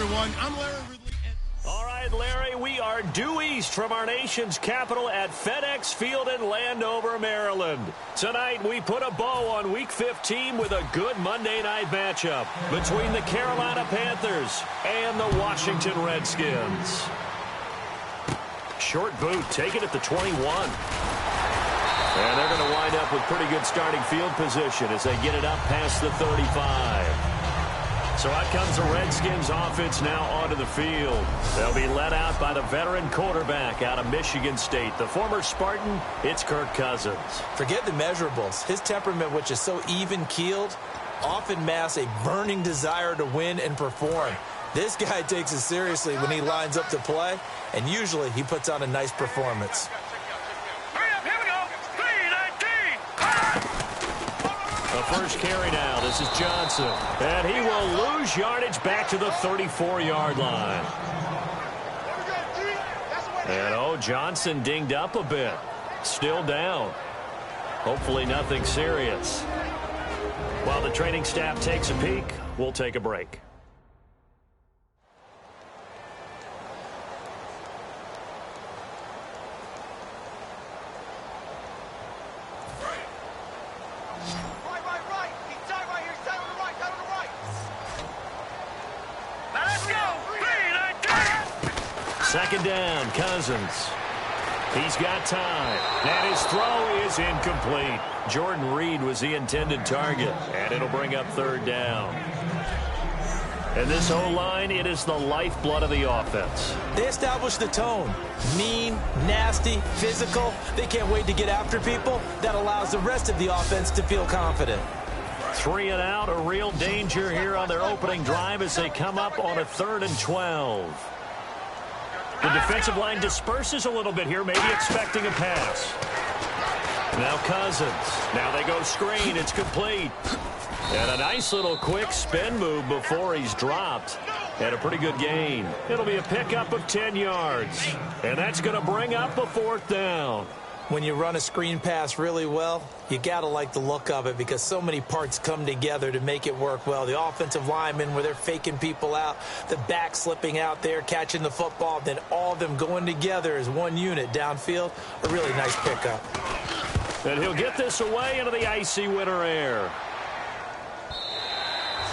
everyone. I'm Larry Ridley. All right, Larry, we are due east from our nation's capital at FedEx Field in Landover, Maryland. Tonight, we put a bow on Week 15 with a good Monday night matchup between the Carolina Panthers and the Washington Redskins. Short boot, taken at the 21. And they're going to wind up with pretty good starting field position as they get it up past the 35. So out comes the Redskins offense now onto the field. They'll be led out by the veteran quarterback out of Michigan State. The former Spartan, it's Kirk Cousins. Forget the measurables. His temperament, which is so even-keeled, often masks a burning desire to win and perform. This guy takes it seriously when he lines up to play, and usually he puts on a nice performance. The first carry now. This is Johnson. And he will lose yardage back to the 34-yard line. And, Johnson dinged up a bit. Still down. Hopefully nothing serious. While the training staff takes a peek, we'll take a break. Second down, Cousins. He's got time. And his throw is incomplete. Jordan Reed was the intended target. And it'll bring up third down. And this O-line, it is the lifeblood of the offense. They established the tone. Mean, nasty, physical. They can't wait to get after people. That allows the rest of the offense to feel confident. 3 and out, a real danger here on their opening drive as they come up on a 3rd and 12. The defensive line disperses a little bit here, maybe expecting a pass. Now Cousins. Now they go screen. It's complete. And a nice little quick spin move before he's dropped. And a pretty good gain. It'll be a pickup of 10 yards. And that's going to bring up a 4th down. When you run a screen pass really well, you got to like the look of it because so many parts come together to make it work well. The offensive linemen where they're faking people out, the back slipping out there, catching the football, then all of them going together as one unit downfield. A really nice pickup. And he'll get this away into the icy winter air.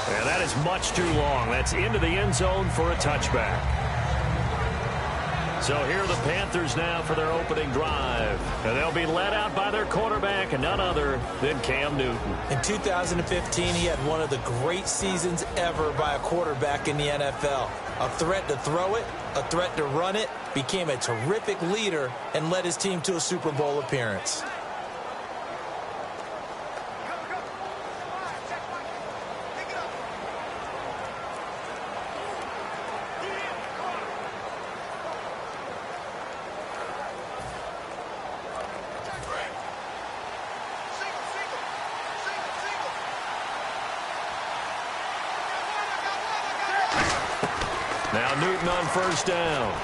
And that is much too long. That's into the end zone for a touchback. So here are the Panthers now for their opening drive. And they'll be led out by their quarterback, and none other than Cam Newton. In 2015, he had one of the great seasons ever by a quarterback in the NFL. A threat to throw it, a threat to run it, became a terrific leader, and led his team to a Super Bowl appearance. Now Newton on first down.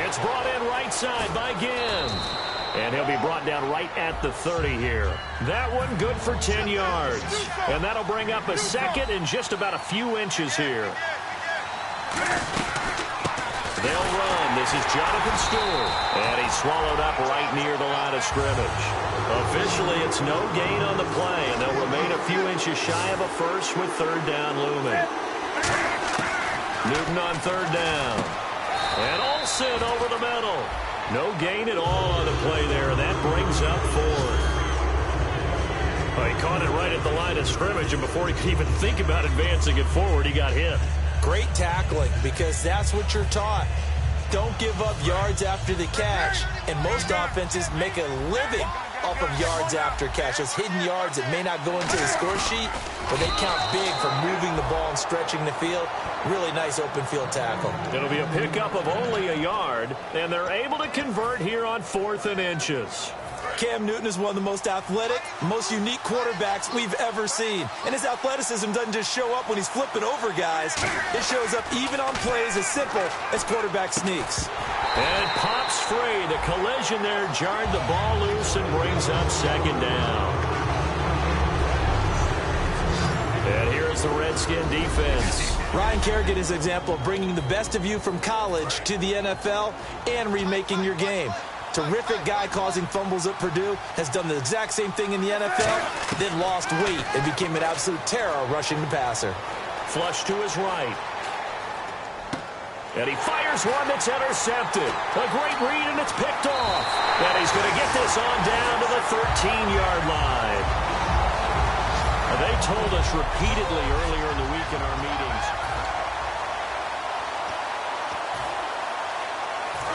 It's brought in right side by Ginn. And he'll be brought down right at the 30 here. That one good for 10 yards. And that'll bring up a second and just about a few inches here. They'll run. This is Jonathan Stewart. And he's swallowed up right near the line of scrimmage. Officially, it's no gain on the play, and they'll remain a few inches shy of a first with third down looming. Newton on third down. And Olsen over the middle. No gain at all on the play there. That brings up 4th. Well, he caught it right at the line of scrimmage, and before he could even think about advancing it forward, he got hit. Great tackling, because that's what you're taught. Don't give up yards after the catch. And most offenses make a living off of yards after catch. Those hidden yards that may not go into the score sheet, but they count big for moving the ball and stretching the field. Really nice open field tackle. It'll be a pickup of only a yard, and they're able to convert here on 4th and inches. Cam Newton is one of the most athletic, most unique quarterbacks we've ever seen. And his athleticism doesn't just show up when he's flipping over guys. It shows up even on plays as simple as quarterback sneaks. And it pops free. The collision there jarred the ball loose and brings up second down. And here's the Redskin defense. Ryan Kerrigan is an example of bringing the best of you from college to the NFL and remaking your game. Terrific guy causing fumbles at Purdue, has done the exact same thing in the NFL, then lost weight and became an absolute terror rushing the passer. Flush to his right. And he fires one that's intercepted. A great read, and it's picked off. And he's going to get this on down to the 13-yard line. They told us repeatedly earlier in the week in our meetings.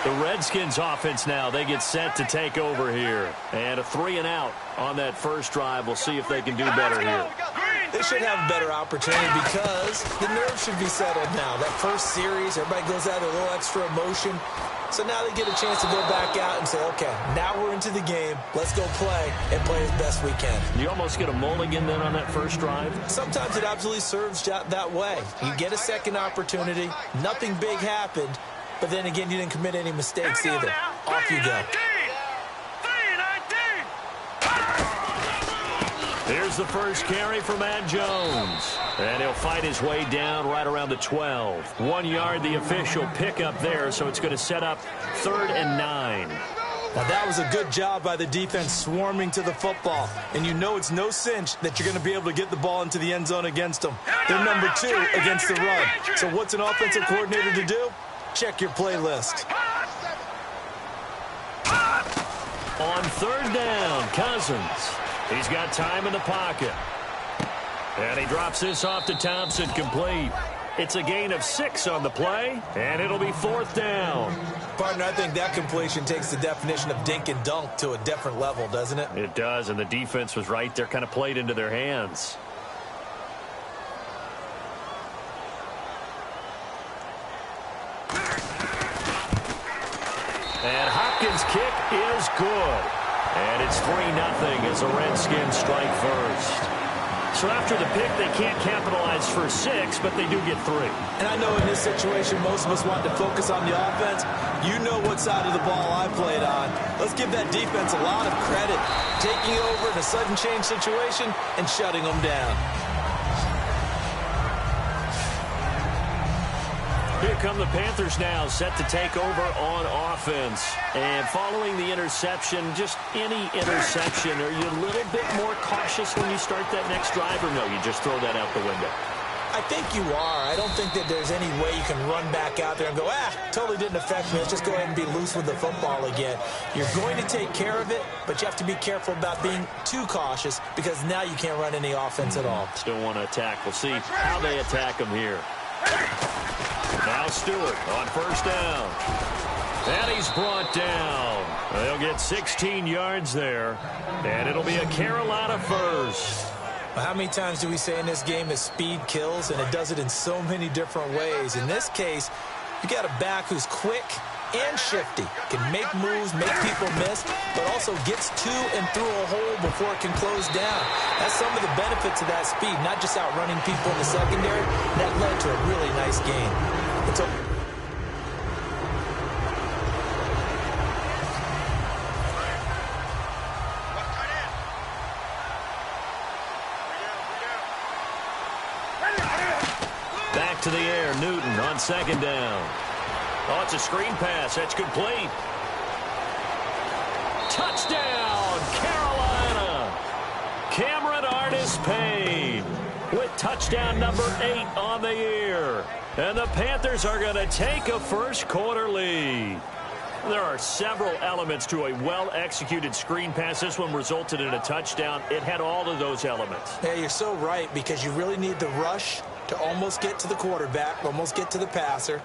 The Redskins offense now, they get set to take over here. And a 3-and-out on that first drive. We'll see if they can do better here. They should have a better opportunity because the nerves should be settled now. That first series, everybody goes out with a little extra emotion. So now they get a chance to go back out and say, okay, now we're into the game. Let's go play and play as best we can. You almost get a mulligan then on that first drive? Sometimes it absolutely serves that way. You get a second opportunity. Nothing big happened. But then again, you didn't commit any mistakes either. Off you go. Here's the first carry for Matt Jones. And he'll fight his way down right around the 12. 1 yard, the official pickup there, so it's going to set up 3rd and 9. Now, that was a good job by the defense swarming to the football. And you know it's no cinch that you're going to be able to get the ball into the end zone against them. They're number 2 against the run. So what's an offensive coordinator to do? Check your playlist. On 3rd down, Cousins. He's got time in the pocket. And he drops this off to Thompson, complete. It's a gain of 6 on the play, and it'll be 4th down. Partner, I think that completion takes the definition of dink and dunk to a different level, doesn't it? It does, and the defense was right there, kind of played into their hands. And Hopkins' kick is good. And it's 3-0 as the Redskins strike first. So after the pick, they can't capitalize for 6, but they do get 3. And I know in this situation, most of us want to focus on the offense. You know what side of the ball I played on. Let's give that defense a lot of credit. Taking over in a sudden change situation and shutting them down. Here come the Panthers now, set to take over on offense. And following the interception, just any interception, are you a little bit more cautious when you start that next drive, or no, you just throw that out the window? I think you are. I don't think that there's any way you can run back out there and go, totally didn't affect me. Let's just go ahead and be loose with the football again. You're going to take care of it, but you have to be careful about being too cautious because now you can't run any offense at all. Still want to attack. We'll see how they attack them here. Now Stewart on 1st down. And he's brought down. They'll get 16 yards there. And it'll be a Carolina first. How many times do we say in this game that speed kills, and it does it in so many different ways? In this case, you got a back who's quick and shifty, can make moves, make people miss, but also gets to and through a hole before it can close down. That's some of the benefits of that speed, not just outrunning people in the secondary. That led to a really nice game. Back to the air, Newton on 2nd down. Oh, it's a screen pass. That's complete. Touchdown, Carolina. Cameron Artis-Payne with touchdown number 8 on the year. And the Panthers are going to take a first-quarter lead. There are several elements to a well-executed screen pass. This one resulted in a touchdown. It had all of those elements. Yeah, you're so right, because you really need the rush to almost get to the quarterback, almost get to the passer.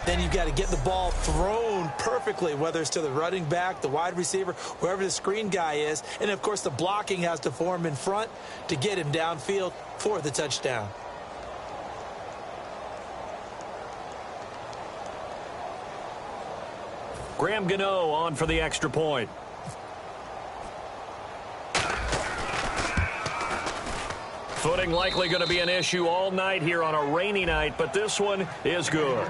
Then you've got to get the ball thrown perfectly, whether it's to the running back, the wide receiver, wherever the screen guy is. And, of course, the blocking has to form in front to get him downfield for the touchdown. Graham Gano on for the extra point. Footing likely going to be an issue all night here on a rainy night, but this one is good.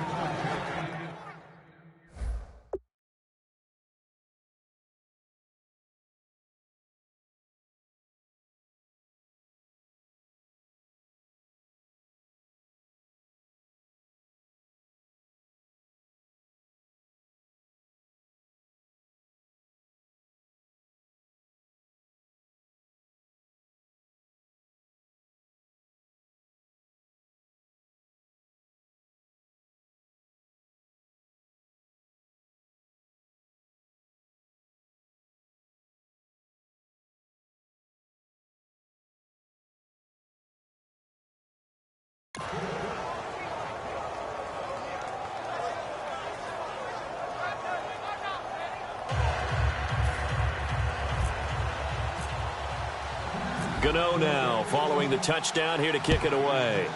Gano now following the touchdown here to kick it away.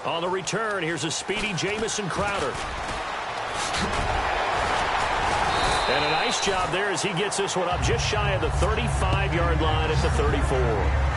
On the return, here's a speedy Jamison Crowder. And a nice job there as he gets this one up just shy of the 35-yard line at the 34.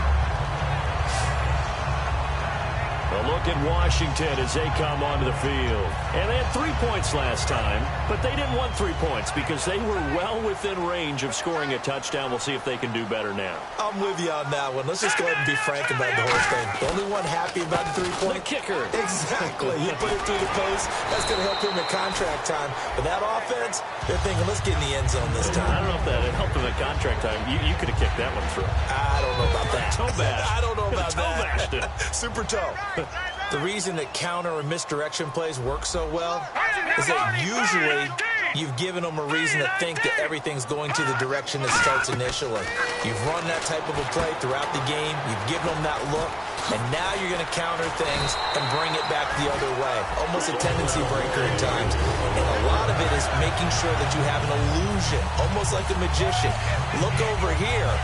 A look at Washington as they come onto the field. And they had 3 points last time, but they didn't want 3 points because they were well within range of scoring a touchdown. We'll see if they can do better now. I'm with you on that one. Let's just go ahead and be frank about the whole thing. The only one happy about the 3-point? The kicker. Exactly. You put it through the post. That's going to help him at contract time. But that offense, they're thinking, let's get in the end zone this time. I don't know if that helped him at contract time. You could have kicked that one through. I don't know about that. Toe bash. I don't know about toe that. Bashed it. Super toe. The reason that counter and misdirection plays work so well is that usually you've given them a reason to think that everything's going to the direction it starts initially. You've run that type of a play throughout the game. You've given them that look. And now you're going to counter things and bring it back the other way. Almost a tendency breaker at times. And a lot of it is making sure that you have an illusion, almost like a magician. Look over here.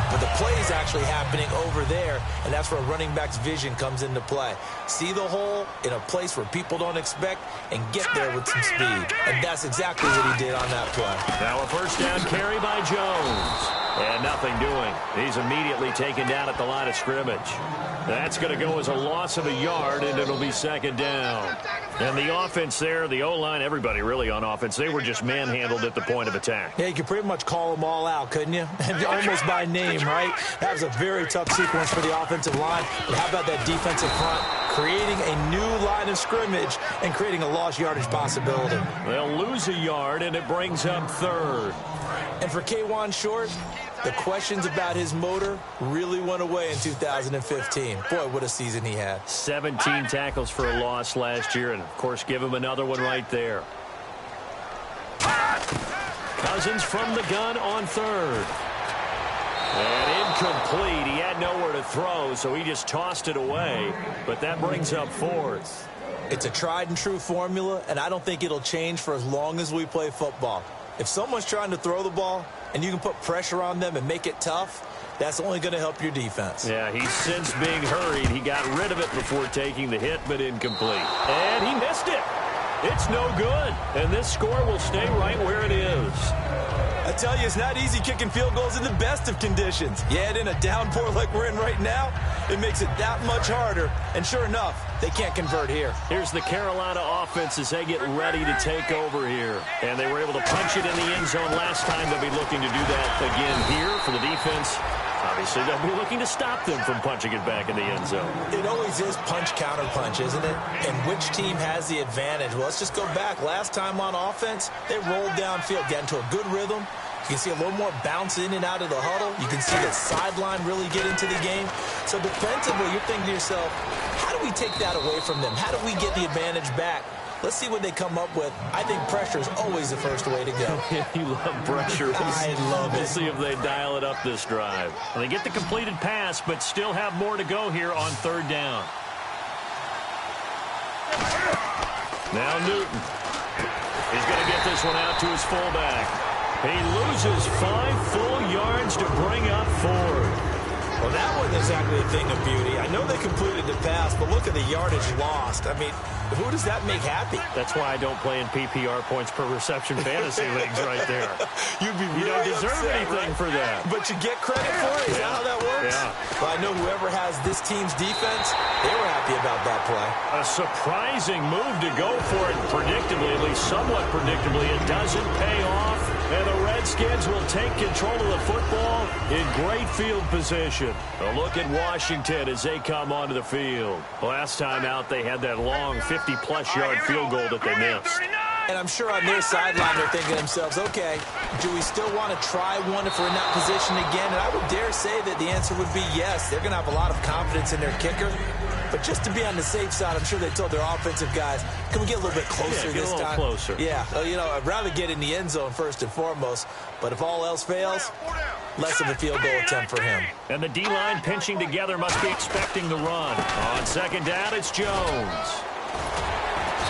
But the play is actually happening over there, and that's where a running back's vision comes into play. See the hole in a place where people don't expect and get there with some speed. And that's exactly what he did on that play. Now a first down carry by Jones. And nothing doing. He's immediately taken down at the line of scrimmage. That's going to go as a loss of a yard, and it'll be second down. And the offense there, the O-line, everybody really on offense, they were just manhandled at the point of attack. Yeah, you could pretty much call them all out, couldn't you? Almost by name, right? That was a very tough sequence for the offensive line. But how about that defensive front? Creating a new line of scrimmage and creating a lost yardage possibility. They'll lose a yard, and it brings up third. And for K'Wan Short, the questions about his motor really went away in 2015. Boy, what a season he had. 17 tackles for a loss last year, and, of course, give him another one right there. Cousins from the gun on third. And incomplete. He had nowhere to throw, so he just tossed it away. But that brings up fourth. It's a tried-and-true formula, and I don't think it'll change for as long as we play football. If someone's trying to throw the ball and you can put pressure on them and make it tough, that's only going to help your defense. Yeah, he's since being hurried. He got rid of it before taking the hit, but incomplete. And he missed it. It's no good. And this score will stay right where it is. I tell you, it's not easy kicking field goals in the best of conditions. You add in a downpour like we're in right now, it makes it that much harder. And sure enough, they can't convert here. Here's the Carolina offense as they get ready to take over here. And they were able to punch it in the end zone last time. They'll be looking to do that again here for the defense. Obviously, they'll be looking to stop them from punching it back in the end zone. It always is punch-counter-punch, isn't it? And which team has the advantage? Well, let's just go back. Last time on offense, they rolled downfield, got into a good rhythm. You can see a little more bounce in and out of the huddle. You can see the sideline really get into the game. So defensively, you're thinking to yourself, how do we take that away from them? How do we get the advantage back? Let's see what they come up with. I think pressure is always the first way to go. You love pressure. I love it. We'll see if they dial it up this drive. Well, they get the completed pass, but still have more to go here on third down. Now Newton. He's going to get this one out to his fullback. He loses 5 full yards to bring up fourth. Well, that wasn't exactly a thing of beauty. I know they completed the pass, but look at the yardage lost. I mean, who does that make happy? That's why I don't play in PPR points per reception fantasy leagues right there. You'd be really You don't deserve upset, anything right? for that. But you get credit for it? Is that how that works? Yeah. Well, I know whoever has this team's defense, they were happy about that play. A surprising move to go for it predictably, at least somewhat predictably. It doesn't pay off, and the Redskins will take control of the football in great field position. A look at Washington as they come onto the field. Last time out, they had that long 50-plus yard field goal that they missed. And I'm sure on their sideline they're thinking to themselves, okay, do we still want to try one if we're in that position again? And I would dare say that the answer would be yes. They're going to have a lot of confidence in their kicker. But just to be on the safe side, I'm sure they told their offensive guys, can we get a little bit closer this time? Closer. Yeah, well, you know, I'd rather get in the end zone first and foremost. But if all else fails, less of a field goal attempt for him. And the D-line pinching together must be expecting the run. On second down, it's Jones.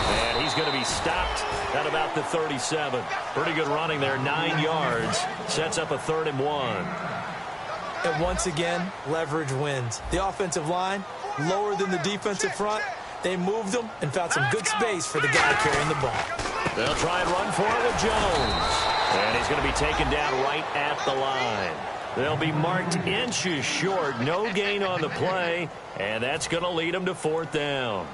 And he he's going to be stopped at about the 37. Pretty good running there, 9 yards. Sets up a 3rd and 1. And once again, leverage wins. The offensive line, lower than the defensive front. They moved them and found some good space for the guy carrying the ball. They'll try and run for it with Jones. And he's going to be taken down right at the line. They'll be marked inches short. No gain on the play. And that's going to lead them to 4th down.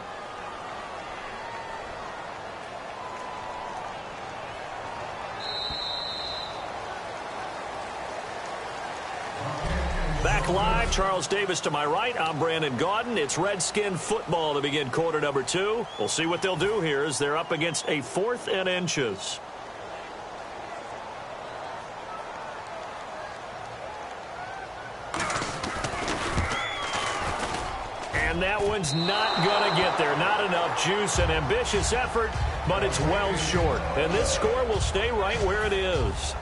Back live, Charles Davis to my right. I'm Brandon Gaudin. It's Redskin football to begin quarter number 2. We'll see what they'll do here as they're up against a 4th and inches. And that one's not going to get there. Not enough juice. An ambitious effort, but it's well short. And this score will stay right where it is.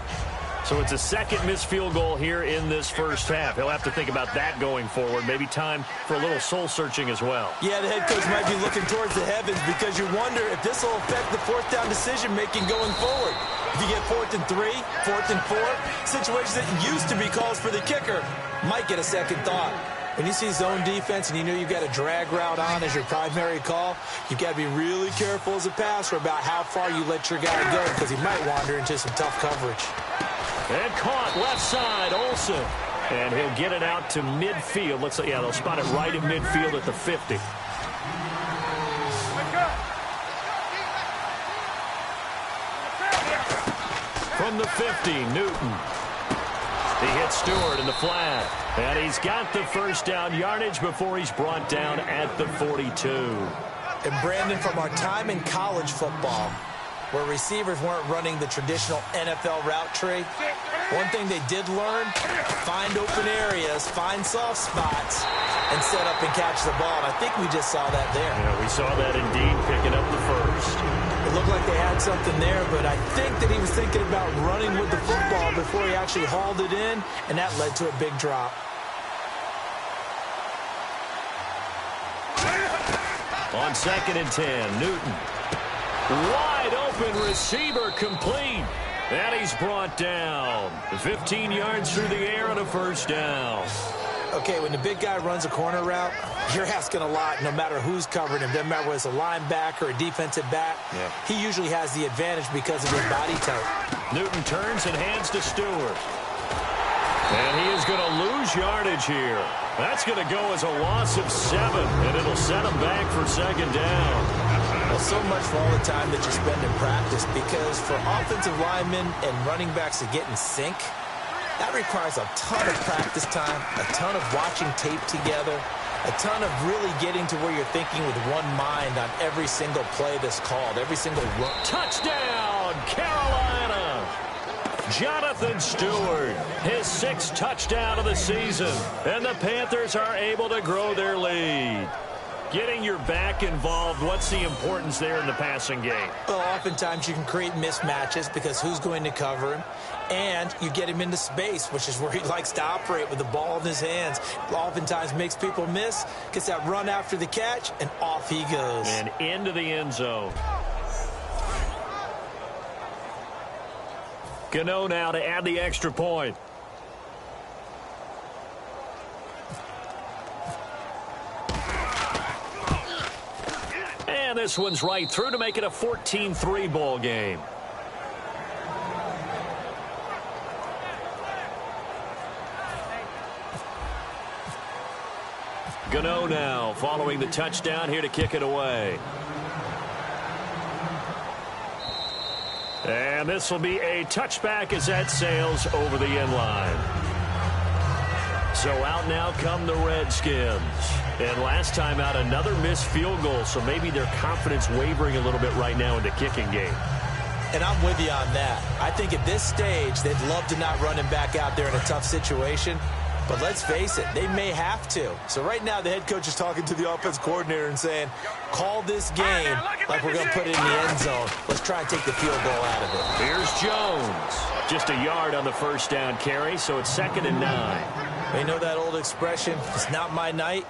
So it's a second missed field goal here in this first half. He'll have to think about that going forward. Maybe time for a little soul-searching as well. Yeah, the head coach might be looking towards the heavens because you wonder if this will affect the 4th down decision-making going forward. If you get 4th and 3, 4th and 4, situations that used to be calls for the kicker might get a second thought. When you see zone defense and you know you've got a drag route on as your primary call, you've got to be really careful as a passer about how far you let your guy go because he might wander into some tough coverage. And caught left side, Olsen. And he'll get it out to midfield. Looks like, yeah, they'll spot it right in midfield at the 50. From the 50, Newton. He hits Stewart in the flat. And he's got the first down yardage before he's brought down at the 42. And Brandon, from our time in college football, where receivers weren't running the traditional NFL route tree, one thing they did learn, find open areas, find soft spots, and set up and catch the ball. And I think we just saw that there. Yeah, we saw that indeed, picking up the first. It looked like they had something there, but I think that he was thinking about running with the football before he actually hauled it in, and that led to a big drop. On 2nd and 10, Newton. Wide open receiver complete. And he's brought down. 15 yards through the air and a first down. Okay, when the big guy runs a corner route, you're asking a lot no matter who's covering him. Doesn't matter whether it's a linebacker or a defensive back. Yeah. He usually has the advantage because of his body type. Newton turns and hands to Stewart. And he is going to lose yardage here. That's going to go as a loss of 7, and it'll set him back for 2nd down. Well, so much for all the time that you spend in practice, because for offensive linemen and running backs to get in sync, that requires a ton of practice time, a ton of watching tape together, a ton of really getting to where you're thinking with one mind on every single play that's called, every single run. Touchdown, Carolina! Jonathan Stewart, his 6th touchdown of the season, and the Panthers are able to grow their lead. Getting your back involved, what's the importance there in the passing game? Well, oftentimes you can create mismatches because who's going to cover him? And you get him into space, which is where he likes to operate with the ball in his hands. Oftentimes makes people miss, gets that run after the catch, and off he goes. And into the end zone. Gano now to add the extra point. And this one's right through to make it a 14-3 ball game. Gano now following the touchdown here to kick it away. And this will be a touchback as that sails over the end line. So out now come the Redskins. And last time out, another missed field goal, so maybe their confidence wavering a little bit right now in the kicking game. And I'm with you on that. I think at this stage, they'd love to not run him back out there in a tough situation. But let's face it, they may have to. So right now, the head coach is talking to the offense coordinator and saying, call this game like we're going to put it in the end zone. Let's try and take the field goal out of it. Here's Jones. Just a yard on the first down carry, so it's 2nd and 9. You know that old expression, it's not my night?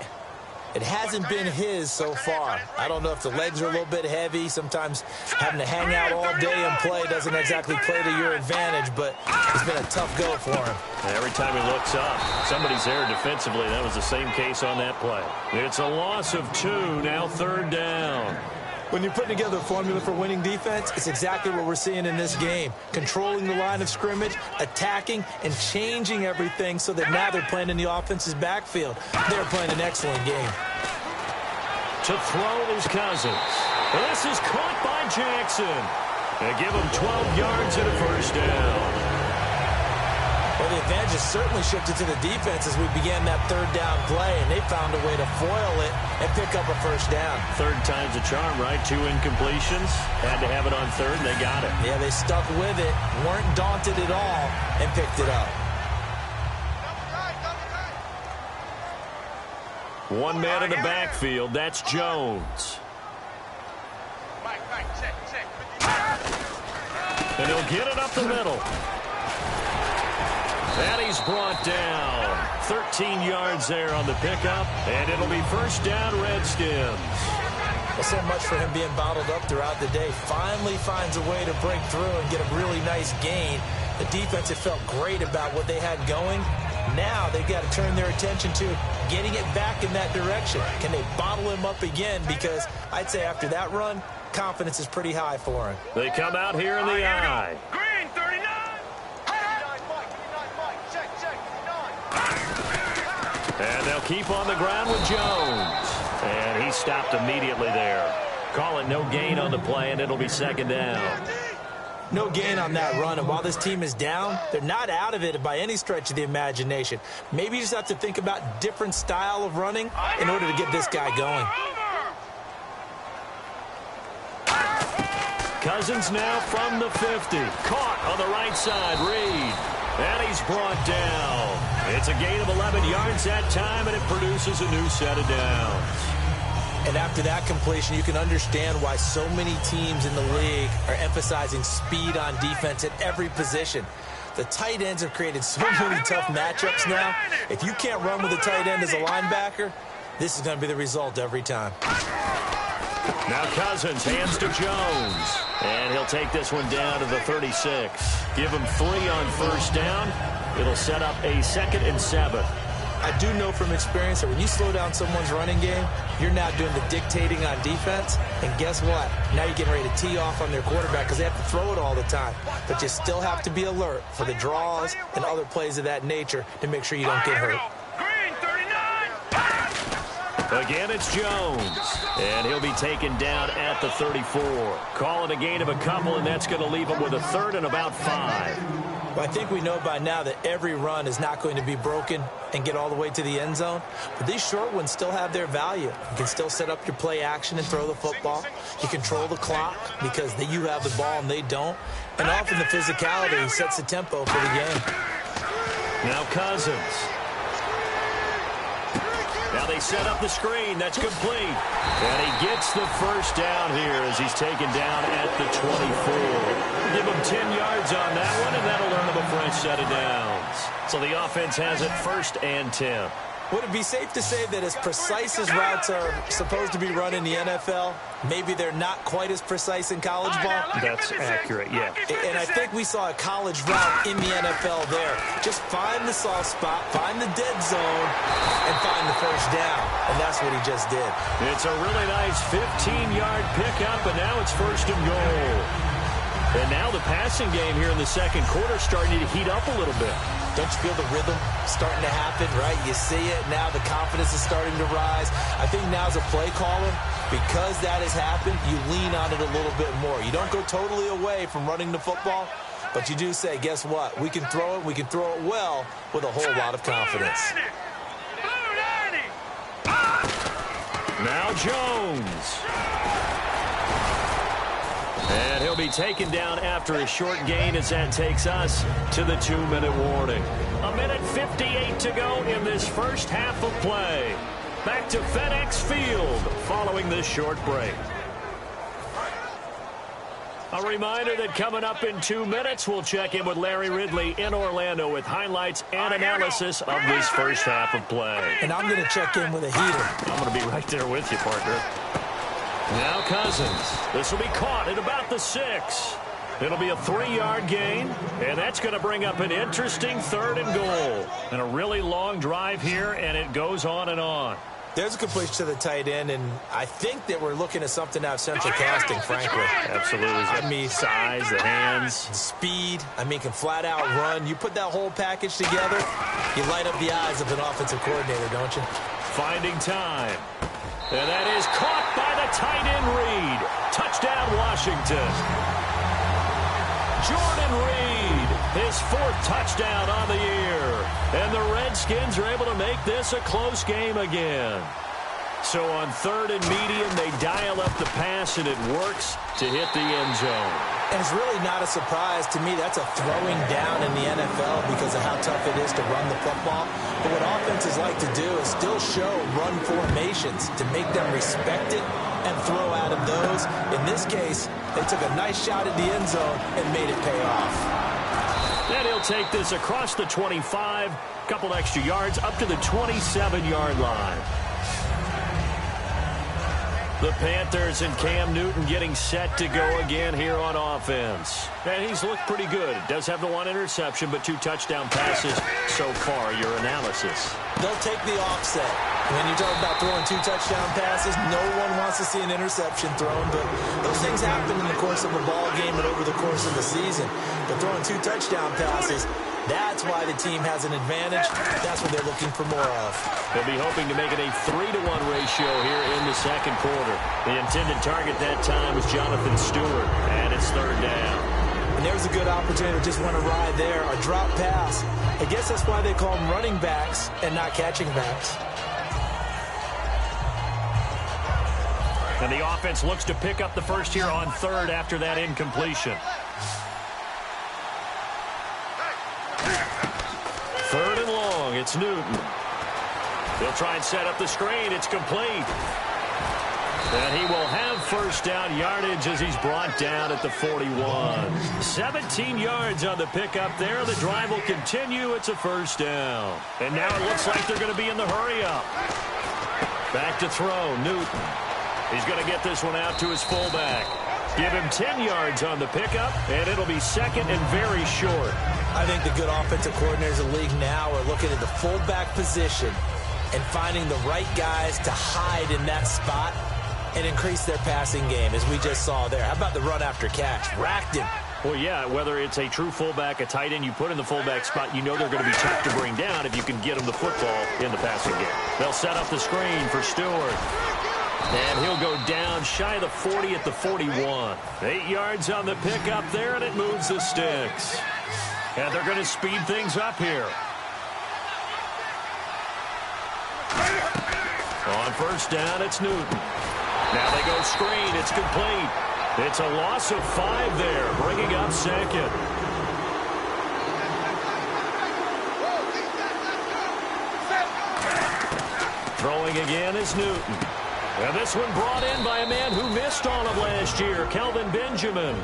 It hasn't been his so far. I don't know if the legs are a little bit heavy. Sometimes having to hang out all day and play doesn't exactly play to your advantage, but it's been a tough go for him. Every time he looks up, somebody's there defensively. That was the same case on that play. It's a loss of 2, now 3rd down. When you're putting together a formula for winning defense, it's exactly what we're seeing in this game. Controlling the line of scrimmage, attacking, and changing everything so that now they're playing in the offense's backfield. They're playing an excellent game. To throw is Cousins. This is caught by Jackson. They give him 12 yards and a 1st down. Well, the advantage has certainly shifted to the defense as we began that 3rd down play, and they found a way to foil it and pick up a 1st down. 3rd time's a charm, right? 2 incompletions. Had to have it on 3rd, and they got it. Yeah, they stuck with it, weren't daunted at all, and picked it up. One man in the backfield. That's Jones. And he'll get it up the middle. And he's brought down. 13 yards there on the pickup, and it'll be 1st down, Redskins. Well, so much for him being bottled up throughout the day. Finally finds a way to break through and get a really nice gain. The defense had felt great about what they had going. Now they've got to turn their attention to getting it back in that direction. Can they bottle him up again? Because I'd say after that run, confidence is pretty high for him. They come out here in the eye. Green, 39. And they'll keep on the ground with Jones. And he stopped immediately there. Call it no gain on the play, and it'll be 2nd down. No gain on that run, and while this team is down, they're not out of it by any stretch of the imagination. Maybe you just have to think about different style of running in order to get this guy going. Cousins now from the 50. Caught on the right side, Reed. And he's brought down. It's a gain of 11 yards that time, and it produces a new set of downs. And after that completion, you can understand why so many teams in the league are emphasizing speed on defense at every position. The tight ends have created so many tough matchups now. If you can't run with a tight end as a linebacker, this is going to be the result every time. Now Cousins hands to Jones. And he'll take this one down to the 36. Give him 3 on 1st down. It'll set up a 2nd and 7. I do know from experience that when you slow down someone's running game, you're now doing the dictating on defense. And guess what? Now you're getting ready to tee off on their quarterback because they have to throw it all the time. But you still have to be alert for the draws and other plays of that nature to make sure you don't get hurt. Green, 39. Again, it's Jones. And he'll be taken down at the 34. Call it a gain of a couple, and that's going to leave him with a 3rd and about 5. Well, I think we know by now that every run is not going to be broken and get all the way to the end zone. But these short ones still have their value. You can still set up your play action and throw the football. You control the clock because you have the ball and they don't. And often the physicality sets the tempo for the game. Now Cousins. Now they set up the screen. That's complete. And he gets the 1st down here as he's taken down at the 24. Give him 10 yards on that one, and that'll earn him a fresh set of downs. So the offense has it 1st and 10. Would it be safe to say that as precise as routes are supposed to be run in the NFL, maybe they're not quite as precise in college ball? That's accurate, yeah. And I think we saw a college route in the NFL there. Just find the soft spot, find the dead zone, and find the 1st down. And that's what he just did. It's a really nice 15-yard pickup, and now it's 1st and goal. And now the passing game here in the 2nd quarter starting to heat up a little bit. Don't you feel the rhythm starting to happen, right? You see it. Now the confidence is starting to rise. I think now as a play caller, because that has happened, you lean on it a little bit more. You don't go totally away from running the football, but you do say, guess what? We can throw it. We can throw it well with a whole lot of confidence. Now Jones. And he'll be taken down after a short gain as that takes us to the 2-minute warning. 1:58 to go in this 1st half of play. Back to FedEx Field following this short break. A reminder that coming up in 2 minutes, we'll check in with Larry Ridley in Orlando with highlights and analysis of this first half of play. And I'm going to check in with a heater. I'm going to be right there with you, partner. Now Cousins. This will be caught at about the 6. It'll be a 3-yard gain, and that's going to bring up an interesting 3rd and goal. And a really long drive here, and it goes on and on. There's a completion to the tight end, and I think that we're looking at something out of central casting, frankly. Absolutely. I mean, size, the hands. Speed. I mean, can flat out run. You put that whole package together, you light up the eyes of an offensive coordinator, don't you? Finding time. And that is caught by the tight end Reed. Touchdown, Washington. Jordan Reed, his 4th touchdown on the year. And the Redskins are able to make this a close game again. So on 3rd and medium, they dial up the pass, and it works to hit the end zone. And it's really not a surprise to me. That's a throwing down in the NFL because of how tough it is to run the football. But what offenses like to do is still show run formations to make them respect it and throw out of those. In this case, they took a nice shot at the end zone and made it pay off. And he'll take this across the 25, couple extra yards, up to the 27-yard line. The Panthers and Cam Newton getting set to go again here on offense. And he's looked pretty good. Does have the 1 interception, but 2 touchdown passes so far. Your analysis. They'll take the offset. When you talk about throwing 2 touchdown passes, no one wants to see an interception thrown, but those things happen in the course of a ball game and over the course of the season. But throwing 2 touchdown passes, that's why the team has an advantage. That's what they're looking for more of. They'll be hoping to make it a 3-to-1 ratio here in the second quarter. The intended target that time was Jonathan Stewart, and it's 3rd down. And there's a good opportunity to just run a ride there, a drop pass. I guess that's why they call them running backs and not catching backs. And the offense looks to pick up the first here on 3rd after that incompletion. 3rd and long, it's Newton. They'll try and set up the screen. It's complete. And he will have 1st down yardage as he's brought down at the 41. 17 yards on the pickup there. The drive will continue. It's a 1st down. And now it looks like they're going to be in the hurry-up. Back to throw, Newton. He's going to get this one out to his fullback. Give him 10 yards on the pickup, and it'll be 2nd and very short. I think the good offensive coordinators in the league now are looking at the fullback position and finding the right guys to hide in that spot and increase their passing game, as we just saw there. How about the run after catch? Racked him. Well, yeah, whether it's a true fullback, a tight end, you put in the fullback spot, you know they're going to be tough to bring down if you can get them the football in the passing game. They'll set up the screen for Stewart. And he'll go down shy of the 40 at the 41. 8 yards on the pickup there, and it moves the sticks. And they're going to speed things up here. On 1st down, it's Newton. Now they go screen. It's complete. It's a loss of 5 there, bringing up 2nd. Throwing again is Newton. And this one brought in by a man who missed all of last year, Kelvin Benjamin.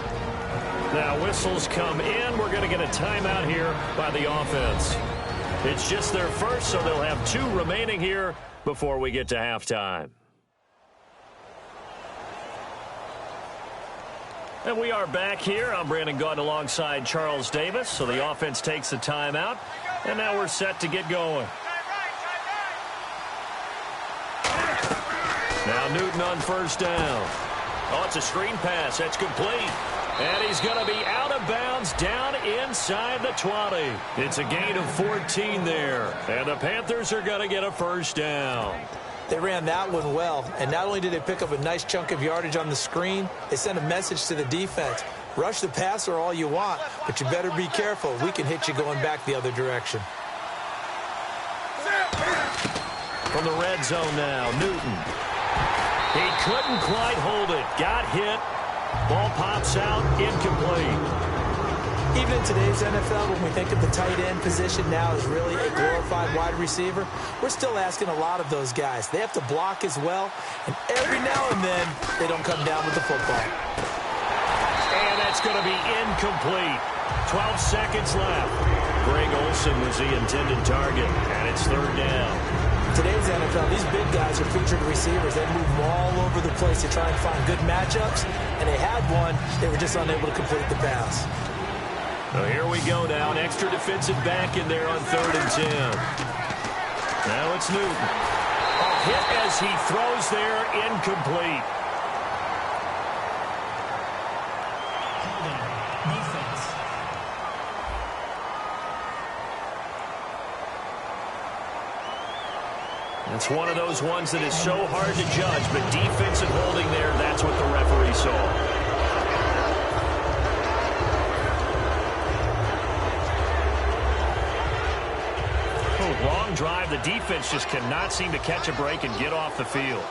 Now whistles come in. We're going to get a timeout here by the offense. It's just their first, so they'll have 2 remaining here before we get to halftime. And we are back here. I'm Brandon Gaudin alongside Charles Davis. So the offense takes the timeout, and now we're set to get going. Now Newton on 1st down. Oh, it's a screen pass. That's complete. And he's going to be out of bounds down inside the 20. It's a gain of 14 there. And the Panthers are going to get a 1st down. They ran that one well. And not only did they pick up a nice chunk of yardage on the screen, they sent a message to the defense. Rush the passer all you want, but you better be careful. We can hit you going back the other direction. From the red zone now, Newton. He couldn't quite hold it. Got hit. Ball pops out, incomplete. Even in today's NFL, when we think of the tight end position now as really a glorified wide receiver, we're still asking a lot of those guys. They have to block as well, and every now and then, they don't come down with the football. And That's going to be incomplete. 12 seconds left. Greg Olsen was the intended target, and it's third down. Today's NFL, these big guys are featured receivers. They move all over the place to try and find good matchups, and they had one. They were just unable to complete the pass. So here we go now. An extra defensive back in there on 3rd and 10. Now it's Newton. A hit as he throws there, incomplete. It's one of those ones that is so hard to judge, but defensive holding there, that's what the referee saw. Long drive. The defense just cannot seem to catch a break and get off the field.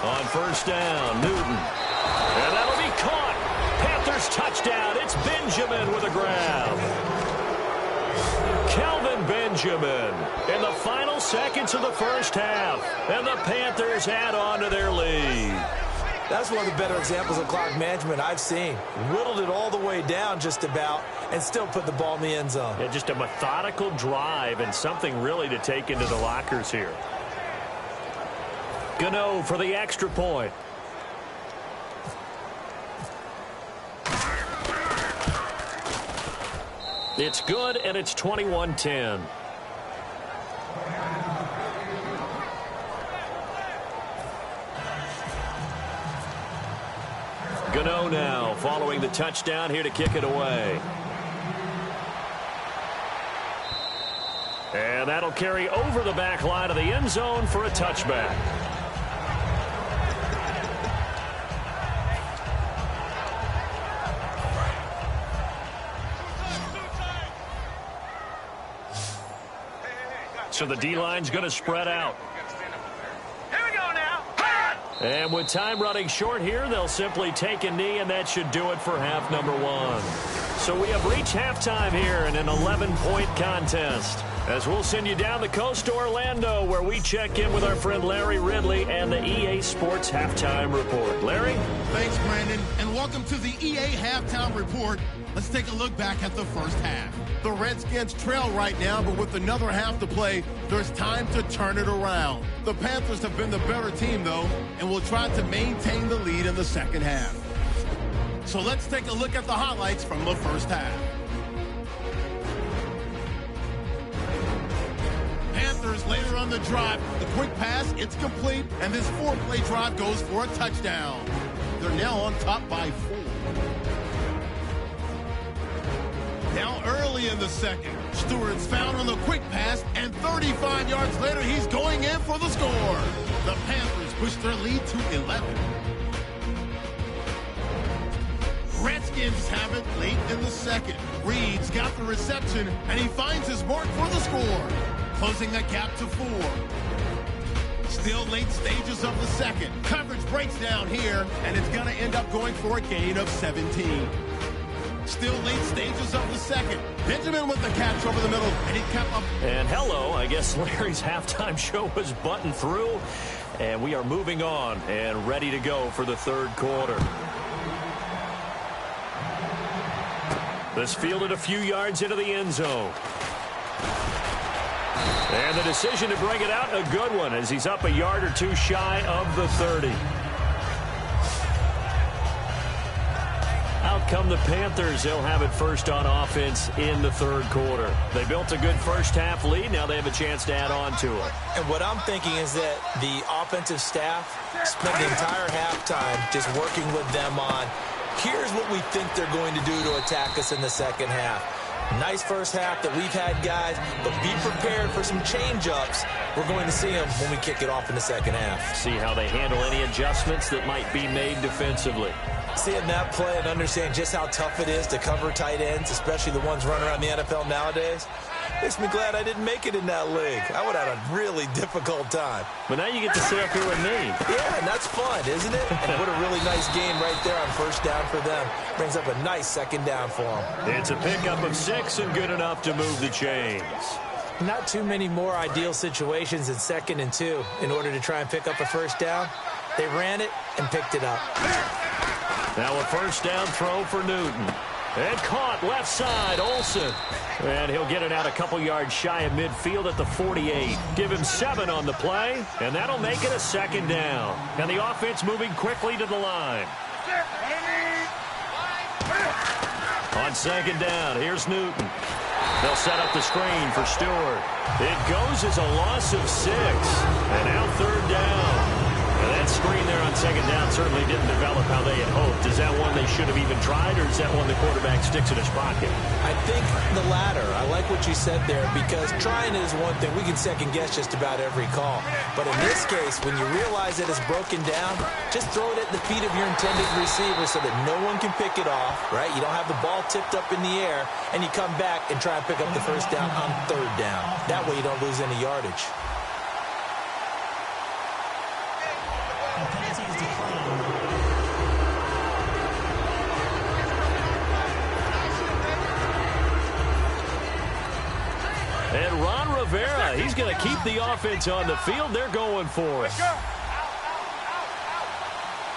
On 1st down, Newton. And that'll be caught. Panthers touchdown. It's Benjamin with a grab. Kelvin Benjamin in the final seconds of the first half. And the Panthers add on to their lead. That's one of the better examples of clock management I've seen. Whittled it all the way down just about and still put the ball in the end zone. Yeah, just a methodical drive and something really to take into the lockers here. Gano for the extra point. It's good, and it's 21-10. Gano now following the touchdown here to kick it away. And that'll carry over the back line of the end zone for a touchback. So the D-line's going to spread out. And with time running short here, they'll simply take a knee, and that should do it for half number 1. So we have reached halftime here in an 11-point contest. As we'll send you down the coast to Orlando, where we check in with our friend Larry Ridley and the EA Sports Halftime Report. Larry? Thanks, Brandon, and welcome to the EA Halftime Report. Let's take a look back at the first half. The Redskins trail right now, but with another half to play, there's time to turn it around. The Panthers have been the better team, though, and will try to maintain the lead in the second half. So let's take a look at the highlights from the first half. Panthers later on the drive, the quick pass, it's complete, and this 4-play drive goes for a touchdown. They're now on top by 4. Now early in the second, Stewart's found on the quick pass, and 35 yards later, he's going in for the score. The Panthers push their lead to 11. Redskins have it late in the second. Reed's got the reception, and he finds his mark for the score, closing the gap to 4. Still late stages of the second. Coverage breaks down here, and it's going to end up going for a gain of 17. Still late stages of the second. Benjamin with the catch over the middle, and he kept up. And hello, I guess Larry's halftime show was buttoned through, and we are moving on and ready to go for the third quarter. This fielded a few yards into the end zone. And the decision to bring it out, a good one, as he's up a yard or two shy of the 30. Out come the Panthers. They'll have it first on offense in the third quarter. They built a good first half lead. Now they have a chance to add on to it. And what I'm thinking is that the offensive staff spent the entire halftime just working with them on, here's what we think they're going to do to attack us in the second half. Nice first half that we've had, guys, but be prepared for some change-ups. We're going to see them when we kick it off in the second half. See how they handle any adjustments that might be made defensively. Seeing that play and understanding just how tough it is to cover tight ends, especially the ones running around the NFL nowadays, makes me glad I didn't make it in that league. I would have had a really difficult time. But now you get to sit up here with me. Yeah, and that's fun, isn't it? And what a really nice game right there on first down for them. Brings up a nice second down for them. It's a pickup of 6 and good enough to move the chains. Not too many more ideal situations in 2nd and 2 in order to try and pick up a first down. They ran it and picked it up. Now a first down throw for Newton. And caught left side, Olsen. And he'll get it out a couple yards shy of midfield at the 48. Give him 7 on the play, and that'll make it a second down. And the offense moving quickly to the line. On second down, here's Newton. They'll set up the screen for Stewart. It goes as a loss of 6. And now third down. And that screen there on second down certainly didn't develop how they had hoped. Is that one they should have even tried, or is that one the quarterback sticks in his pocket? I think the latter. I like what you said there, because trying is one thing. We can second guess just about every call. But in this case, when you realize that it's broken down, just throw it at the feet of your intended receiver so that no one can pick it off, right? You don't have the ball tipped up in the air, and you come back and try and pick up the first down on third down. That way you don't lose any yardage. And Ron Rivera, he's going to keep the offense on the field. They're going for it.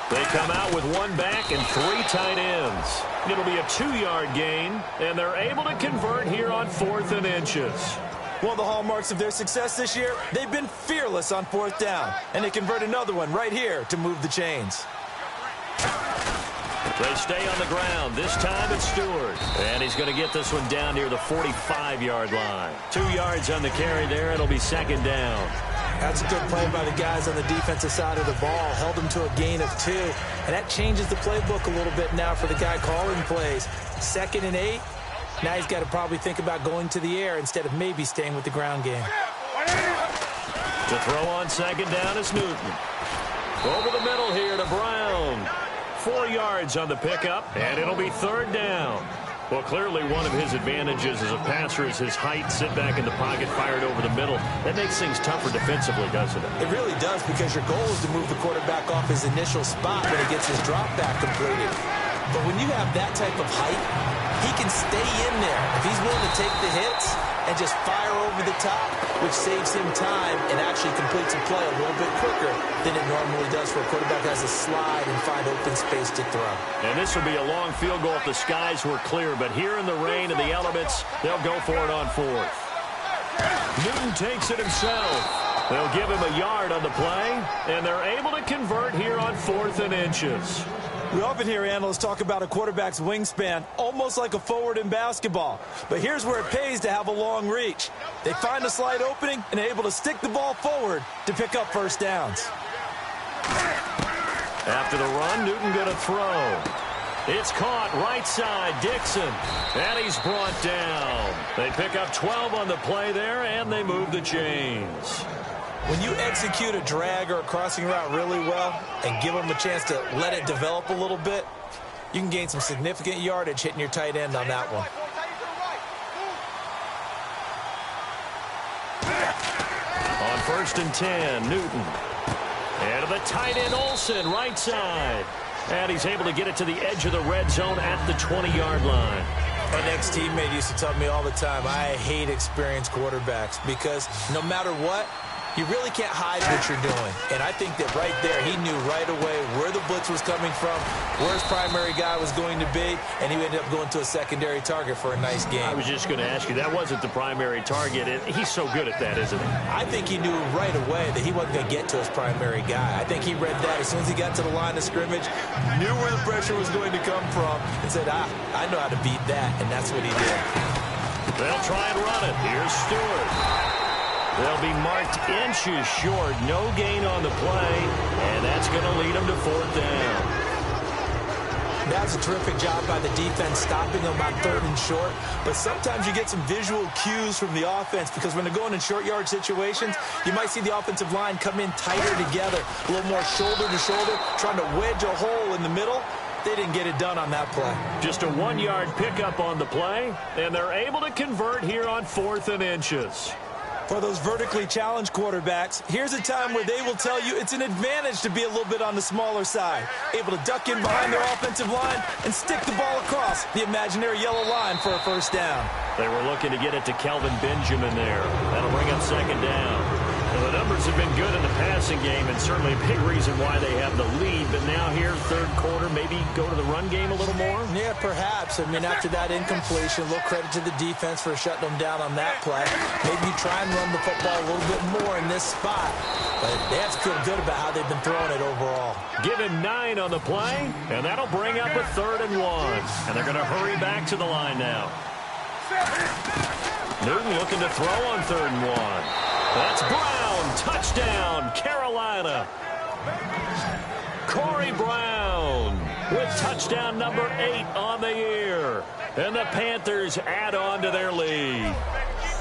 They come out with 1 back and 3 tight ends. It'll be a 2-yard gain, and they're able to convert here on 4th and inches. One of the hallmarks of their success this year, they've been fearless on 4th down. And they convert another one right here to move the chains. They stay on the ground. This time it's Stewart. And he's going to get this one down near the 45-yard line. 2 yards on the carry there. It'll be second down. That's a good play by the guys on the defensive side of the ball. Held them to a gain of 2. And that changes the playbook a little bit now for the guy calling plays. 2nd and 8. Now he's got to probably think about going to the air instead of maybe staying with the ground game. To throw on second down is Newton. Over the middle here to Brown. 4 yards on the pickup, and it'll be third down. Well, clearly one of his advantages as a passer is his height. Sit back in the pocket, fired over the middle. That makes things tougher defensively, doesn't it? It really does, because your goal is to move the quarterback off his initial spot when he gets his drop back completed. But when you have that type of height, he can stay in there. If he's willing to take the hits and just fire over the top, which saves him time and actually completes a play a little bit quicker than it normally does for a quarterback who has to slide and find open space to throw. And this will be a long field goal if the skies were clear, but here in the rain and the elements, they'll go for it on 4th. Newton takes it himself. They'll give him a yard on the play, and they're able to convert here on 4th and inches. We often hear analysts talk about a quarterback's wingspan, almost like a forward in basketball. But here's where it pays to have a long reach. They find a slight opening and are able to stick the ball forward to pick up first downs. After the run, Newton going to throw. It's caught right side, Dixon. And he's brought down. They pick up 12 on the play there, and they move the chains. When you execute a drag or a crossing route really well and give them a chance to let it develop a little bit, you can gain some significant yardage hitting your tight end on that one. On 1st and 10, Newton. And to the tight end, Olsen, right side. And he's able to get it to the edge of the red zone at the 20-yard line. An ex-teammate used to tell me all the time, I hate experienced quarterbacks because no matter what, you really can't hide what you're doing. And I think that right there, he knew right away where the blitz was coming from, where his primary guy was going to be, and he ended up going to a secondary target for a nice game. I was just going to ask you, that wasn't the primary target. He's so good at that, isn't he? I think he knew right away that he wasn't going to get to his primary guy. I think he read that as soon as he got to the line of scrimmage, knew where the pressure was going to come from, and said, I know how to beat that, and that's what he did. They'll try and run it. Here's Stewart. They'll be marked inches short. No gain on the play, and that's going to lead them to 4th down. That's a terrific job by the defense, stopping them on 3rd and short. But sometimes you get some visual cues from the offense, because when they're going in short yard situations, you might see the offensive line come in tighter together, a little more shoulder to shoulder, trying to wedge a hole in the middle. They didn't get it done on that play. Just a 1-yard pickup on the play, and they're able to convert here on 4th and inches. For those vertically challenged quarterbacks, here's a time where they will tell you it's an advantage to be a little bit on the smaller side, able to duck in behind their offensive line and stick the ball across the imaginary yellow line for a first down. They were looking to get it to Kelvin Benjamin there. That'll bring up second down. Well, the numbers have been good in the passing game, and certainly a big reason why they have the lead. But now here, third quarter, maybe go to the run game a little more? Yeah, perhaps. I mean, after that incompletion, a little credit to the defense for shutting them down on that play. Maybe you try and run the football a little bit more in this spot. But they have to feel good about how they've been throwing it overall. Give him 9 on the play, and that'll bring up a 3rd and 1. And they're going to hurry back to the line now. Newton looking to throw on 3rd and 1. That's Brown. Touchdown, Carolina. Corey Brown with touchdown number 8 on the year. And the Panthers add on to their lead.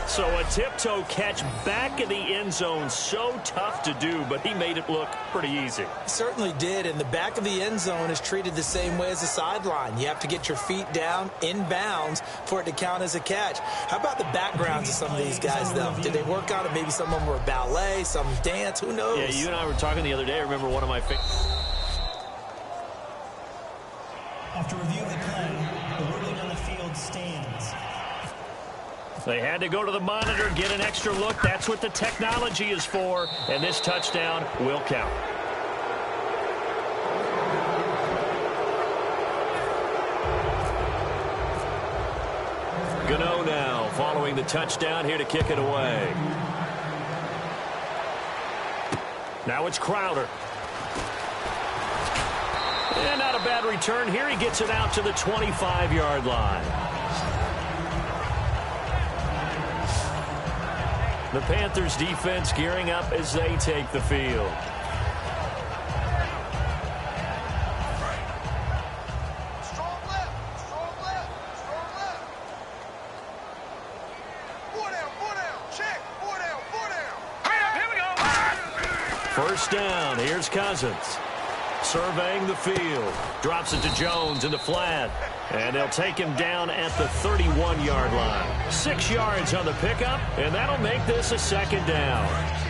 So a tiptoe catch back in the end zone, so tough to do, but he made it look pretty easy. Certainly did, and the back of the end zone is treated the same way as the sideline. You have to get your feet down in bounds for it to count as a catch. How about the backgrounds of some of these guys, though? Did they work on it? Maybe some of them were ballet, some dance, who knows? Yeah, you and I were talking the other day. I remember one of my After review of the play, the ruling on the field stands. They had to go to the monitor, get an extra look. That's what the technology is for. And this touchdown will count. Gano now following the touchdown here to kick it away. Now it's Crowder. And not a bad return here. He gets it out to the 25-yard line. The Panthers defense gearing up as they take the field. Strong left, strong left, strong left. 4 down, check, 4 down. Here we go. First down, here's Cousins. Surveying the field. Drops it to Jones in the flat. And they'll take him down at the 31-yard line. 6 yards on the pickup, and that'll make this a 2nd down.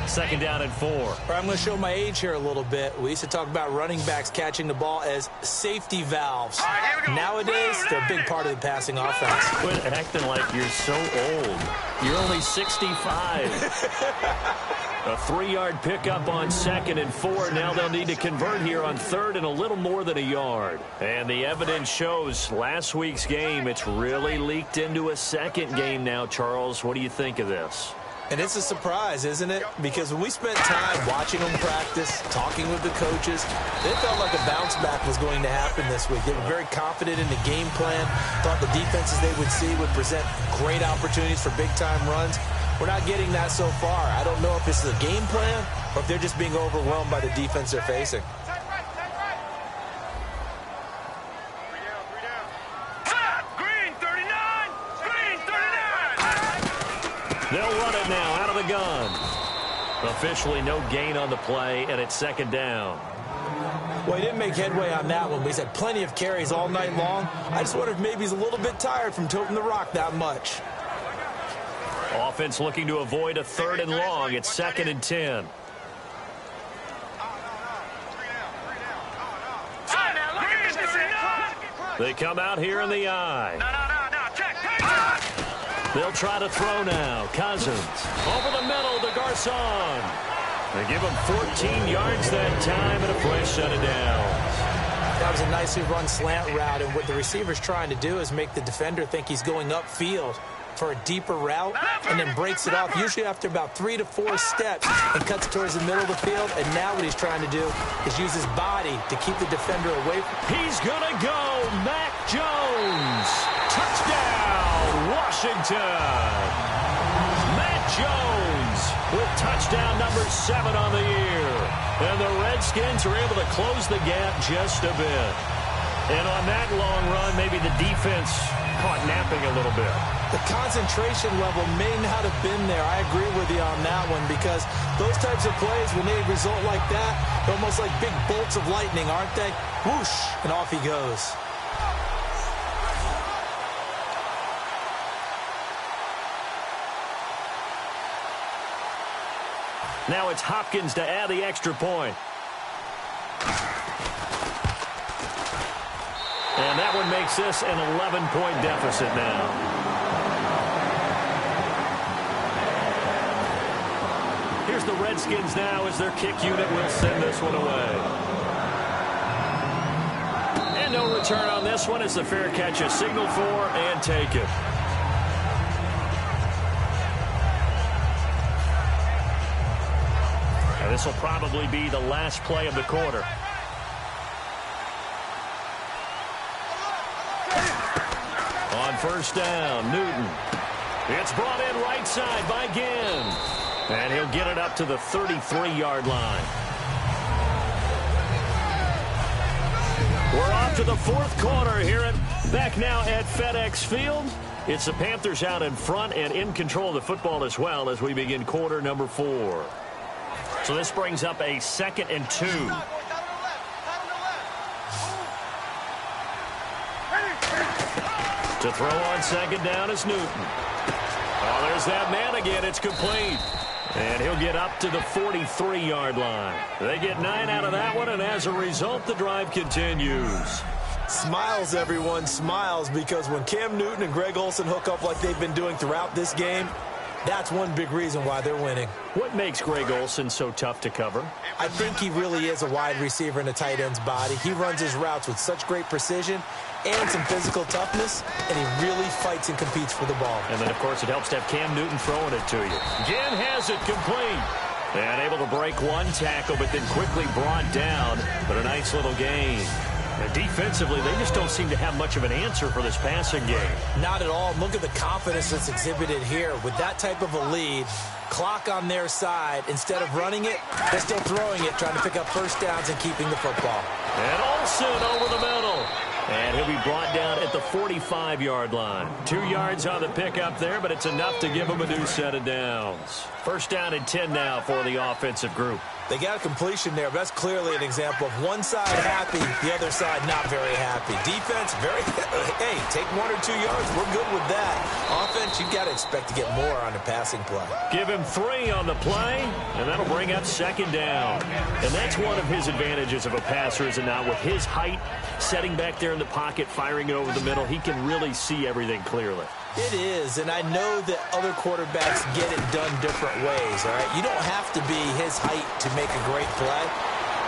2nd down and 4. I'm going to show my age here a little bit. We used to talk about running backs catching the ball as safety valves. Nowadays, they're a big part of the passing offense. Quit acting like you're so old. You're only 65. A 3-yard pickup on 2nd and 4. Now they'll need to convert here on 3rd and a little more than a yard. And the evidence shows last week's game, it's really leaked into a 2nd game now, Charles. What do you think of this? And it's a surprise, isn't it? Because when we spent time watching them practice, talking with the coaches, they felt like a bounce back was going to happen this week. They were very confident in the game plan, thought the defenses they would see would present great opportunities for big-time runs. We're not getting that so far. I don't know if this is a game plan or if they're just being overwhelmed by the defense they're facing. They'll run it now out of the gun. Officially no gain on the play, and it's 2nd down. Well, he didn't make headway on that one, but he's had plenty of carries all night long. I just wonder if maybe he's a little bit tired from toting the rock that much. Offense looking to avoid a 3rd and long. It's 2nd and 10. They come out here in the eye. They'll try to throw now. Cousins over the middle to Garcon. They give him 14 yards that time and a fresh set of downs. That was a nicely run slant route, and what the receiver's trying to do is make the defender think he's going upfield for a deeper route and then breaks it off, usually after about 3 to 4 steps, and cuts towards the middle of the field. And now what he's trying to do is use his body to keep the defender away. He's going to go. Mac Jones. Touchdown, Washington. Mac Jones with touchdown number 7 on the year. And the Redskins are able to close the gap just a bit. And on that long run, maybe the defense caught napping a little bit. The concentration level may not have been there. I agree with you on that one, because those types of plays, when they result like that, they're almost like big bolts of lightning, aren't they? Whoosh, and off he goes. Now it's Hopkins to add the extra point. And that one makes this an 11-point deficit now. Here's the Redskins now as their kick unit will send this one away. And no return on this one as the fair catch is signaled for and taken. And this will probably be the last play of the quarter. On first down, Newton. It's brought in right side by Ginn. And he'll get it up to the 33-yard line. We're off to the fourth quarter here. Back now at FedEx Field. It's the Panthers out in front and in control of the football as well as we begin quarter number 4. So this brings up a 2nd and 2. To throw on second down is Newton. Oh, there's that man again. It's complete. And he'll get up to the 43-yard line. They get 9 out of that one, and as a result, the drive continues. Smiles, everyone, smiles, because when Cam Newton and Greg Olsen hook up like they've been doing throughout this game, that's one big reason why they're winning. What makes Greg Olsen so tough to cover? I think he really is a wide receiver in a tight end's body. He runs his routes with such great precision and some physical toughness, and he really fights and competes for the ball. And then, of course, it helps to have Cam Newton throwing it to you. Ginn has it complete. And able to break one tackle, but then quickly brought down. But a nice little gain. And defensively, they just don't seem to have much of an answer for this passing game. Not at all. Look at the confidence that's exhibited here. With that type of a lead, clock on their side, instead of running it, they're still throwing it, trying to pick up first downs and keeping the football. And Olsen over the middle. And he'll be brought down at the 45-yard line. 2 yards on the pickup there, but it's enough to give him a new set of downs. First down and 10 now for the offensive group. They got a completion there, but that's clearly an example of one side happy, the other side not very happy. Defense, very, hey, take 1 or 2 yards. We're good with that. Offense, you've got to expect to get more on the passing play. Give him 3 on the play, and that'll bring up second down. And that's one of his advantages of a passer, is it not? With his height, setting back there in the pocket, firing it over the middle, he can really see everything clearly. It is, and I know that other quarterbacks get it done different ways, all right? You don't have to be his height to make a great play,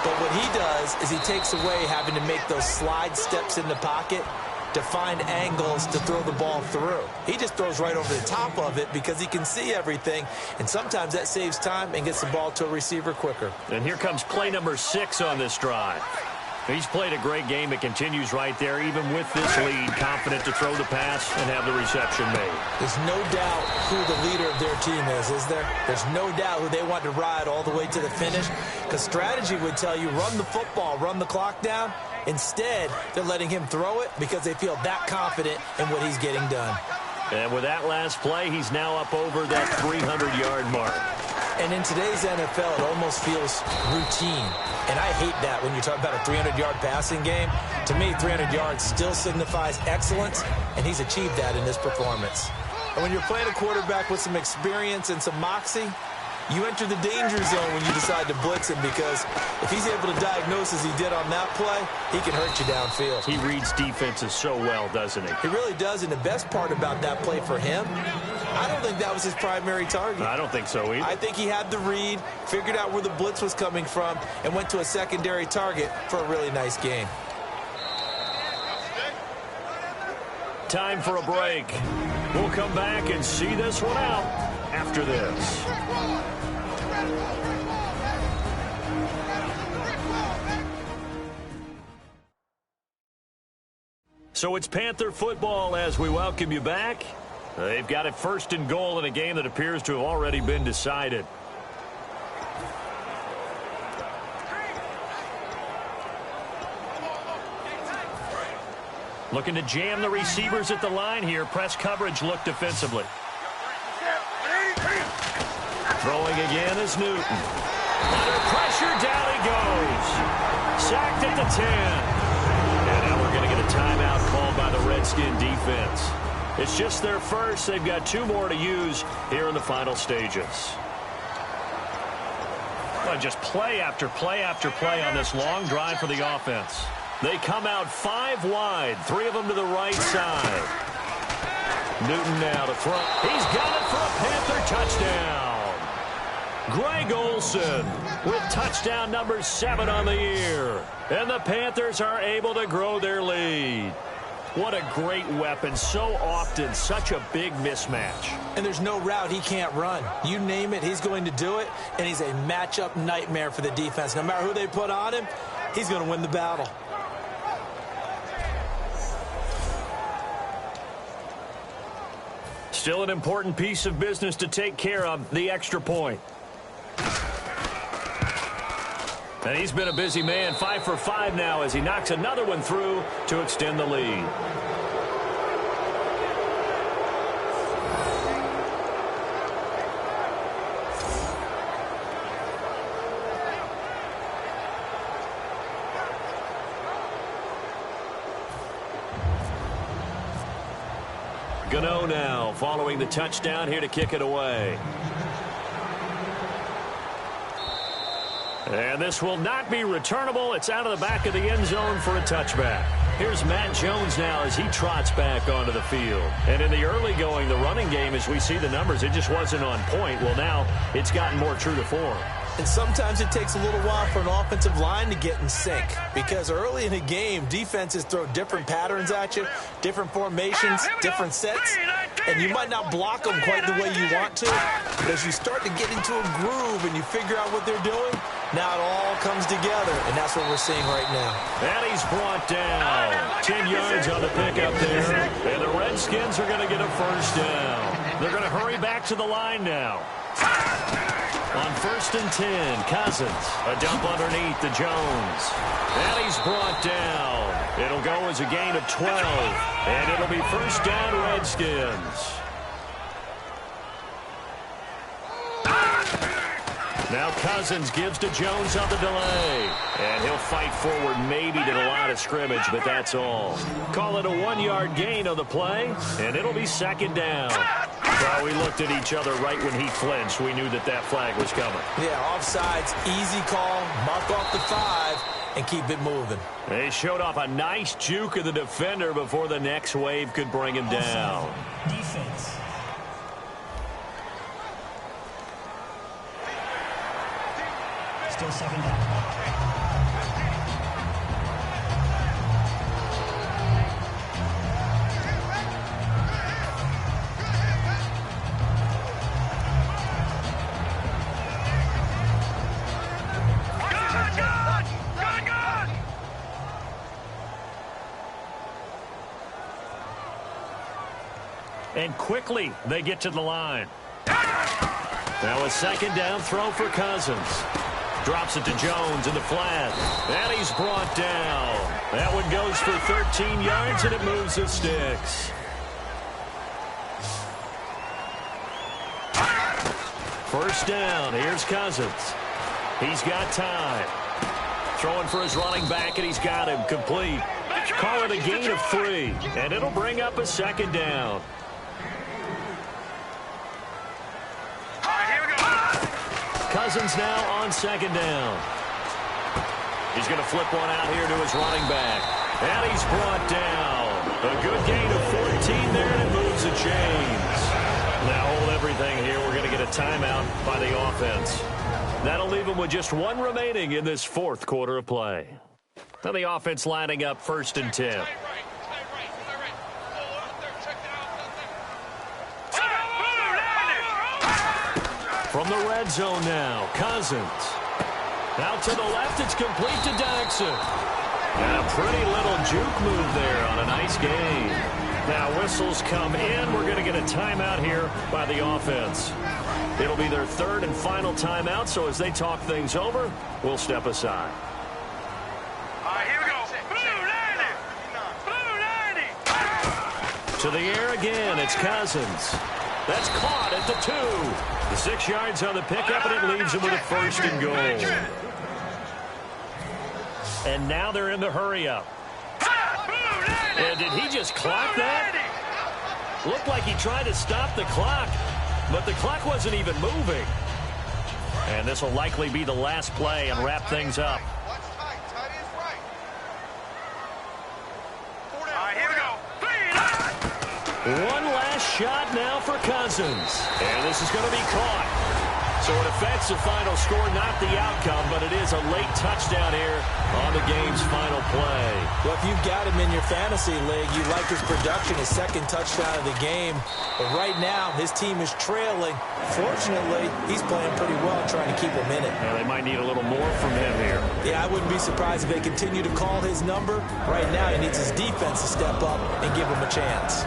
but what he does is he takes away having to make those slide steps in the pocket to find angles to throw the ball through. He just throws right over the top of it because he can see everything, and sometimes that saves time and gets the ball to a receiver quicker. And here comes play number 6 on this drive. He's played a great game. It continues right there, even with this lead, confident to throw the pass and have the reception made. There's no doubt who the leader of their team is there? There's no doubt who they want to ride all the way to the finish, because strategy would tell you run the football, run the clock down. Instead, they're letting him throw it because they feel that confident in what he's getting done. And with that last play, he's now up over that 300-yard mark. And in today's NFL, it almost feels routine. And I hate that when you talk about a 300-yard passing game. To me, 300 yards still signifies excellence, and he's achieved that in this performance. And when you're playing a quarterback with some experience and some moxie, you enter the danger zone when you decide to blitz him, because if he's able to diagnose as he did on that play, he can hurt you downfield. He reads defenses so well, doesn't he? He really does, and the best part about that play for him, I don't think that was his primary target. I don't think so either. I think he had the read, figured out where the blitz was coming from, and went to a secondary target for a really nice game. Time for a break. We'll come back and see this one out after this. So it's Panther football as we welcome you back. They've got it 1st and goal in a game that appears to have already been decided. Looking to jam the receivers at the line here. Press coverage look defensively. Throwing again is Newton. Under pressure, down he goes. Sacked at the 10. And now we're going to get a timeout called by the Redskin defense. It's just their first. They've got 2 more to use here in the final stages. Well, just play after play after play on this long drive for the offense. They come out 5 wide, 3 of them to the right side. Newton now to throw. He's got it for a Panther touchdown. Greg Olsen with touchdown number 7 on the year. And the Panthers are able to grow their lead. What a great weapon. So often, such a big mismatch. And there's no route he can't run. You name it, he's going to do it. And he's a matchup nightmare for the defense. No matter who they put on him, he's going to win the battle. Still an important piece of business to take care of, the extra point. And he's been a busy man, 5 for 5 now as he knocks another one through to extend the lead. Gano now following the touchdown here to kick it away. And this will not be returnable. It's out of the back of the end zone for a touchback. Here's Matt Jones now as he trots back onto the field. And in the early going, the running game, as we see the numbers, it just wasn't on point. Well, now it's gotten more true to form. And sometimes it takes a little while for an offensive line to get in sync. Because early in a game, defenses throw different patterns at you, different formations, different sets. And you might not block them quite the way you want to. But as you start to get into a groove and you figure out what they're doing, now it all comes together. And that's what we're seeing right now. And he's brought down. 10 yards on the pickup there. And the Redskins are going to get a first down. They're going to hurry back to the line now. On 1st and 10, Cousins. A dump underneath to Jones. And he's brought down. It'll go as a gain of 12. And it'll be first down, Redskins. Now Cousins gives to Jones on the delay. And he'll fight forward maybe to the line of scrimmage, but that's all. Call it a 1-yard gain on the play, and it'll be second down. Well, we looked at each other right when he flinched. We knew that that flag was coming. Yeah, offsides, easy call, mark off the 5, and keep it moving. They showed off a nice juke of the defender before the next wave could bring him down. Defense. Still second down. And quickly, they get to the line. Now a second down throw for Cousins. Drops it to Jones in the flat. And he's brought down. That one goes for 13 yards, and it moves the sticks. First down. Here's Cousins. He's got time. Throwing for his running back, and he's got him complete. Call it a gain of 3, and it'll bring up a second down. Cousins now on second down. He's going to flip one out here to his running back. And he's brought down. A good gain of 14 there, and it moves the chains. Now hold everything here. We're going to get a timeout by the offense. That'll leave them with just 1 remaining in this 4th quarter of play. Now the offense lining up 1st and 10. From the red zone now, Cousins. Out to the left, it's complete to Daxon. And a pretty little juke move there on a nice gain. Now whistles come in. We're going to get a timeout here by the offense. It'll be their 3rd and final timeout, so as they talk things over, we'll step aside. All right, here we go. Blue 90. Blue 90. To the air again, it's Cousins. That's caught at the 2. The 6 yards on the pickup, and it leaves him with a 1st and goal. And now they're in the hurry-up. And did he just clock that? Looked like he tried to stop the clock, but the clock wasn't even moving. And this will likely be the last play and wrap things up. One last shot now for Cousins. And this is going to be caught. So an offensive final score, not the outcome, but it is a late touchdown here on the game's final play. Well, if you've got him in your fantasy league, you like his production, his second touchdown of the game. But right now, his team is trailing. Fortunately, he's playing pretty well, trying to keep him in it. Yeah, they might need a little more from him here. Yeah, I wouldn't be surprised if they continue to call his number. Right now, he needs his defense to step up and give him a chance.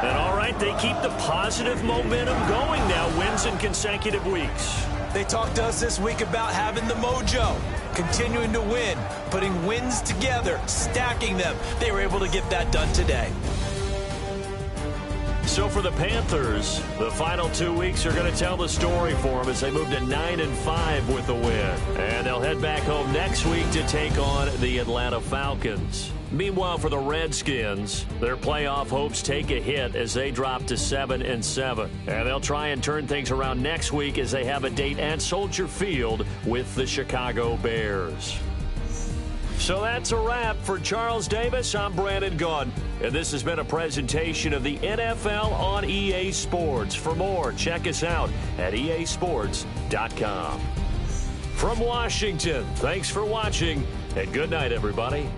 And all right, they keep the positive momentum going now, wins in consecutive weeks. They talked to us this week about having the mojo, continuing to win, putting wins together, stacking them. They were able to get that done today. So for the Panthers, the final 2 weeks are going to tell the story for them as they move to 9-5 with the win. And they'll head back home next week to take on the Atlanta Falcons. Meanwhile, for the Redskins, their playoff hopes take a hit as they drop to 7-7. And they'll try and turn things around next week as they have a date at Soldier Field with the Chicago Bears. So that's a wrap. For Charles Davis, I'm Brandon Gaudin, and this has been a presentation of the NFL on EA Sports. For more, check us out at easports.com. From Washington, thanks for watching, and good night, everybody.